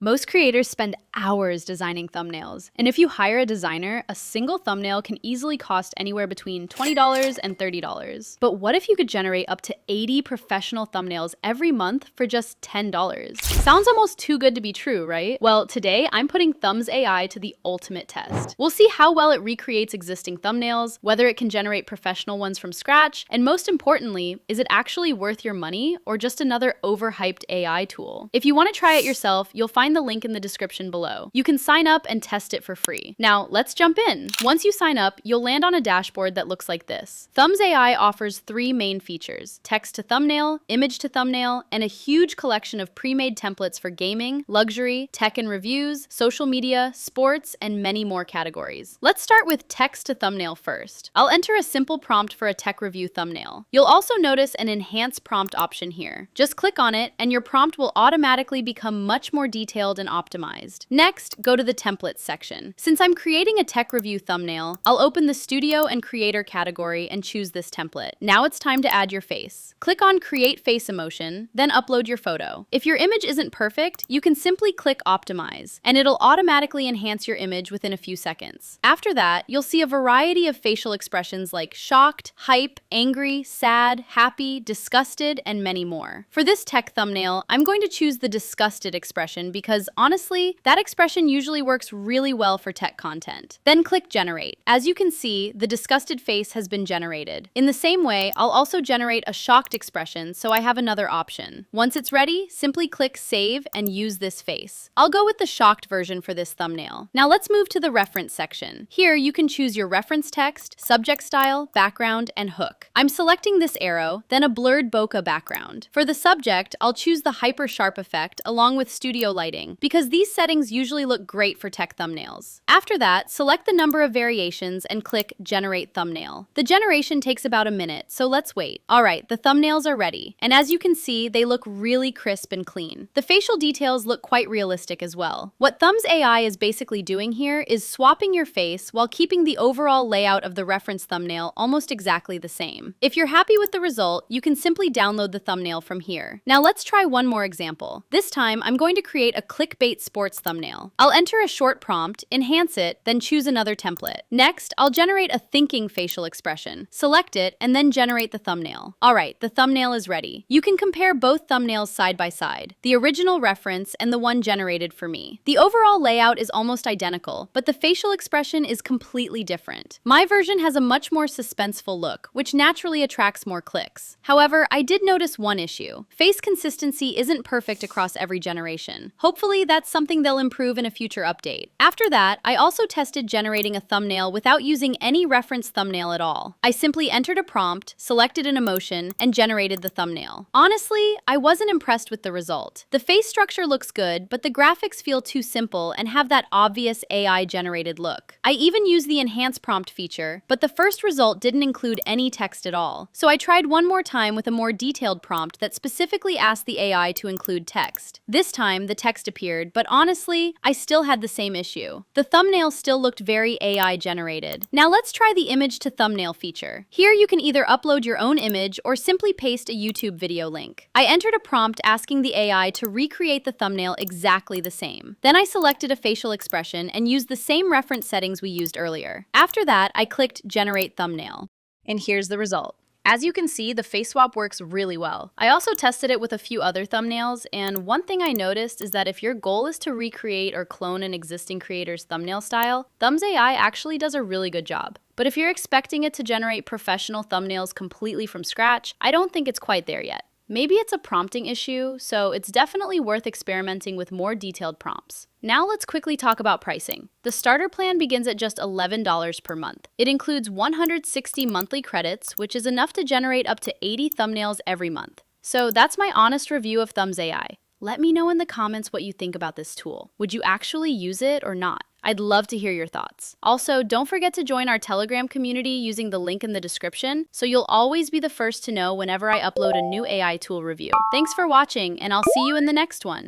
Most creators spend hours designing thumbnails, and if you hire a designer, a single thumbnail can easily cost anywhere between $20 and $30. But what if you could generate up to 80 professional thumbnails every month for just $10? Sounds almost too good to be true, right? Well, today I'm putting Thumbs.ai to the ultimate test. We'll see how well it recreates existing thumbnails, whether it can generate professional ones from scratch, and most importantly, is it actually worth your money or just another overhyped AI tool? If you want to try it yourself, you'll find the link in the description below. You can sign up and test it for free. Now, let's jump in. Once you sign up, you'll land on a dashboard that looks like this. Thumbs.ai offers three main features: text to thumbnail, image to thumbnail, and a huge collection of pre-made templates for gaming, luxury, tech and reviews, social media, sports, and many more categories. Let's start with text to thumbnail first. I'll enter a simple prompt for a tech review thumbnail. You'll also notice an enhance prompt option here. Just click on it, and your prompt will automatically become much more detailed and optimized. Next, go to the templates section. Since I'm creating a tech review thumbnail, I'll open the studio and creator category and choose this template. Now it's time to add your face. Click on create face emotion, then upload your photo. If your image isn't perfect, you can simply click optimize, and it'll automatically enhance your image within a few seconds. After that, you'll see a variety of facial expressions like shocked, hype, angry, sad, happy, disgusted, and many more. For this tech thumbnail, I'm going to choose the disgusted expression because honestly, that expression usually works really well for tech content. Then click generate. As you can see, the disgusted face has been generated. In the same way, I'll also generate a shocked expression, so I have another option. Once it's ready, simply click save and use this face. I'll go with the shocked version for this thumbnail. Now let's move to the reference section. Here you can choose your reference text, subject style, background, and hook. I'm selecting this arrow, then a blurred bokeh background. For the subject, I'll choose the hyper sharp effect along with studio lighting, because these settings usually look great for tech thumbnails. After that, select the number of variations and click Generate Thumbnail. The generation takes about a minute, so let's wait. Alright, the thumbnails are ready, and as you can see, they look really crisp and clean. The facial details look quite realistic as well. What Thumbs.ai is basically doing here is swapping your face while keeping the overall layout of the reference thumbnail almost exactly the same. If you're happy with the result, you can simply download the thumbnail from here. Now let's try one more example. This time, I'm going to create a clickbait sports thumbnail. I'll enter a short prompt, enhance it, then choose another template. Next, I'll generate a thinking facial expression. Select it, and then generate the thumbnail. Alright, the thumbnail is ready. You can compare both thumbnails side by side, the original reference and the one generated for me. The overall layout is almost identical, but the facial expression is completely different. My version has a much more suspenseful look, which naturally attracts more clicks. However, I did notice one issue. Face consistency isn't perfect across every generation. Hopefully, that's something they'll improve in a future update. After that, I also tested generating a thumbnail without using any reference thumbnail at all. I simply entered a prompt, selected an emotion, and generated the thumbnail. Honestly, I wasn't impressed with the result. The face structure looks good, but the graphics feel too simple and have that obvious AI-generated look. I even used the enhance prompt feature, but the first result didn't include any text at all. So I tried one more time with a more detailed prompt that specifically asked the AI to include text. This time, the text appeared, but honestly, I still had the same issue. The thumbnail still looked very AI generated. Now let's try the image to thumbnail feature. Here you can either upload your own image or simply paste a YouTube video link. I entered a prompt asking the AI to recreate the thumbnail exactly the same. Then I selected a facial expression and used the same reference settings we used earlier. After that, I clicked generate thumbnail. And here's the result. As you can see, the face swap works really well. I also tested it with a few other thumbnails, and one thing I noticed is that if your goal is to recreate or clone an existing creator's thumbnail style, Thumbs.ai actually does a really good job. But if you're expecting it to generate professional thumbnails completely from scratch, I don't think it's quite there yet. Maybe it's a prompting issue, so it's definitely worth experimenting with more detailed prompts. Now let's quickly talk about pricing. The starter plan begins at just $11 per month. It includes 160 monthly credits, which is enough to generate up to 80 thumbnails every month. So that's my honest review of Thumbs.ai. Let me know in the comments what you think about this tool. Would you actually use it or not? I'd love to hear your thoughts. Also, don't forget to join our Telegram community using the link in the description, so you'll always be the first to know whenever I upload a new AI tool review. Thanks for watching, and I'll see you in the next one.